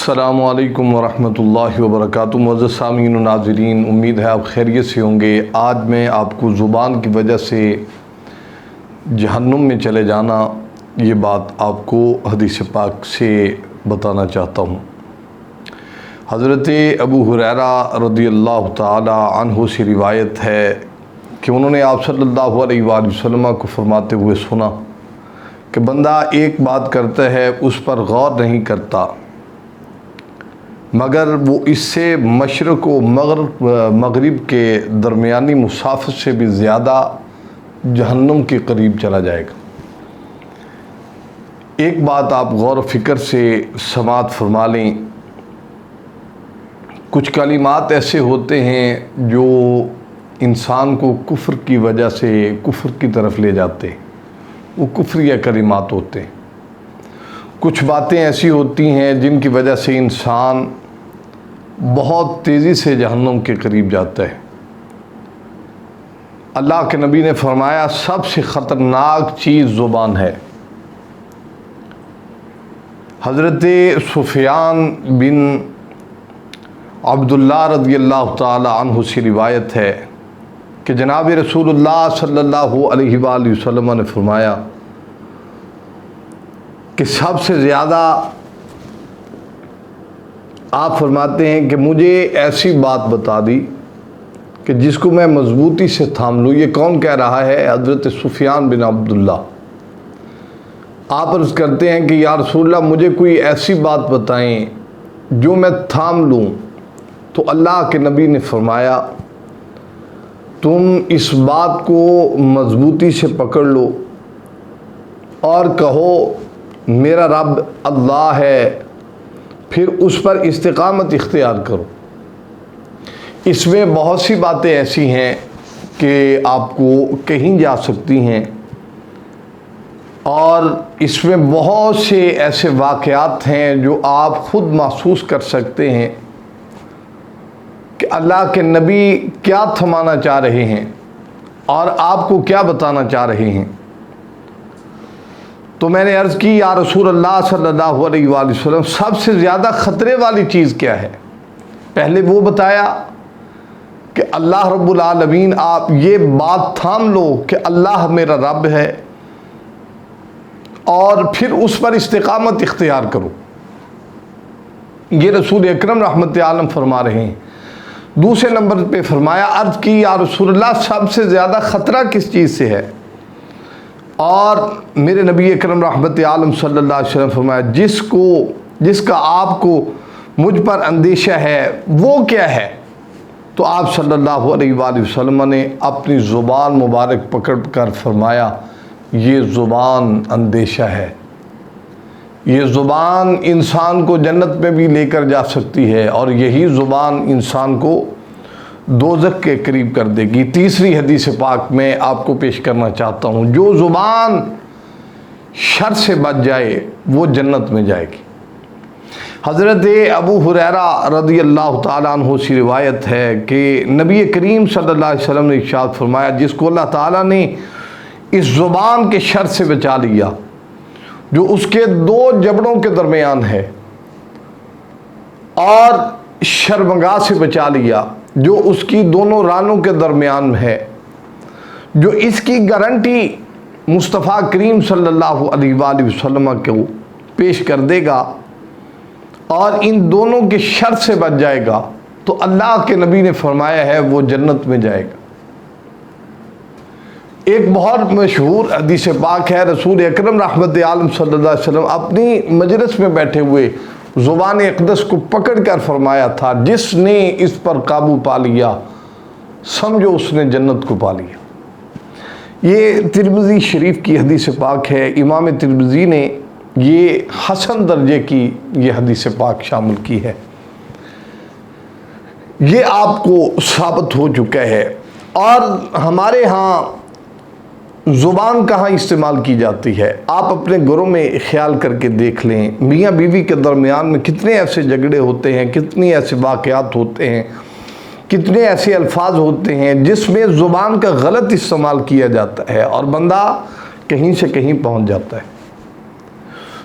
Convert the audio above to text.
السلام علیکم ورحمۃ اللہ وبرکاتہ۔ معزز سامعین و ناظرین، امید ہے آپ خیریت سے ہوں گے۔ آج میں آپ کو زبان کی وجہ سے جہنم میں چلے جانا، یہ بات آپ کو حدیث پاک سے بتانا چاہتا ہوں۔ حضرت ابو ہریرہ رضی اللہ تعالی عنہ سے روایت ہے کہ انہوں نے آپ صلی اللہ علیہ وآلہ وسلم کو فرماتے ہوئے سنا کہ بندہ ایک بات کرتا ہے، اس پر غور نہیں کرتا، مگر وہ اس سے مشرق و مغرب کے درمیانی مسافت سے بھی زیادہ جہنم کے قریب چلا جائے گا۔ ایک بات آپ غور و فکر سے سماعت فرما لیں، کچھ کلمات ایسے ہوتے ہیں جو انسان کو کفر کی وجہ سے کفر کی طرف لے جاتے ہیں، وہ کفریہ کلمات ہوتے ہیں۔ کچھ باتیں ایسی ہوتی ہیں جن کی وجہ سے انسان بہت تیزی سے جہنم کے قریب جاتا ہے۔ اللہ کے نبی نے فرمایا سب سے خطرناک چیز زبان ہے۔ حضرت سفیان بن عبداللہ رضی اللہ تعالی عنہ سے روایت ہے کہ جناب رسول اللہ صلی اللہ علیہ وآلہ وسلم نے فرمایا کہ سب سے زیادہ آپ فرماتے ہیں کہ مجھے ایسی بات بتا دی کہ جس کو میں مضبوطی سے تھام لوں۔ یہ کون کہہ رہا ہے؟ حضرت سفیان بن عبداللہ۔ آپ عرض کرتے ہیں کہ یا رسول اللہ مجھے کوئی ایسی بات بتائیں جو میں تھام لوں۔ تو اللہ کے نبی نے فرمایا تم اس بات کو مضبوطی سے پکڑ لو اور کہو میرا رب اللہ ہے، پھر اس پر استقامت اختیار کرو۔ اس میں بہت سی باتیں ایسی ہیں کہ آپ کو کہیں جا سکتی ہیں، اور اس میں بہت سے ایسے واقعات ہیں جو آپ خود محسوس کر سکتے ہیں کہ اللہ کے نبی کیا تھمانا چاہ رہے ہیں اور آپ کو کیا بتانا چاہ رہے ہیں۔ تو میں نے عرض کی یا رسول اللہ صلی اللہ علیہ وآلہ وسلم سب سے زیادہ خطرے والی چیز کیا ہے؟ پہلے وہ بتایا کہ اللہ رب العالمین، آپ یہ بات تھام لو کہ اللہ میرا رب ہے، اور پھر اس پر استقامت اختیار کرو۔ یہ رسول اکرم رحمت عالم فرما رہے ہیں۔ دوسرے نمبر پہ فرمایا، عرض کی یا رسول اللہ سب سے زیادہ خطرہ کس چیز سے ہے؟ اور میرے نبی اکرم رحمت عالم صلی اللہ علیہ وسلم فرمایا جس کا آپ کو مجھ پر اندیشہ ہے وہ کیا ہے؟ تو آپ صلی اللہ علیہ وآلہ وسلم نے اپنی زبان مبارک پکڑ کر فرمایا یہ زبان اندیشہ ہے، یہ زبان انسان کو جنت میں بھی لے کر جا سکتی ہے، اور یہی زبان انسان کو دوزخ کے قریب کر دے گی۔ تیسری حدیث پاک میں آپ کو پیش کرنا چاہتا ہوں، جو زبان شر سے بچ جائے وہ جنت میں جائے گی۔ حضرت ابو ہریرہ رضی اللہ تعالیٰ عنہ سے روایت ہے کہ نبی کریم صلی اللہ علیہ وسلم نے ارشاد فرمایا جس کو اللہ تعالیٰ نے اس زبان کے شر سے بچا لیا جو اس کے دو جبڑوں کے درمیان ہے، اور شرمگاہ سے بچا لیا جو اس کی دونوں رانوں کے درمیان میں ہے، جو اس کی گارنٹی مصطفیٰ کریم صلی اللہ علیہ وآلہ وسلم کو پیش کر دے گا اور ان دونوں کے شر سے بچ جائے گا، تو اللہ کے نبی نے فرمایا ہے وہ جنت میں جائے گا۔ ایک بہت مشہور حدیث پاک ہے، رسول اکرم رحمت عالم صلی اللہ علیہ وسلم اپنی مجلس میں بیٹھے ہوئے زبان اقدس کو پکڑ کر فرمایا تھا جس نے اس پر قابو پا لیا سمجھو اس نے جنت کو پا لیا۔ یہ ترمذی شریف کی حدیث پاک ہے۔ امام ترمذی نے یہ حسن درجے کی یہ حدیث پاک شامل کی ہے۔ یہ آپ کو ثابت ہو چکا ہے۔ اور ہمارے ہاں زبان کہاں استعمال کی جاتی ہے؟ آپ اپنے گھروں میں خیال کر کے دیکھ لیں، میاں بیوی کے درمیان میں کتنے ایسے جھگڑے ہوتے ہیں، کتنی ایسے واقعات ہوتے ہیں، کتنے ایسے الفاظ ہوتے ہیں جس میں زبان کا غلط استعمال کیا جاتا ہے اور بندہ کہیں سے کہیں پہنچ جاتا ہے۔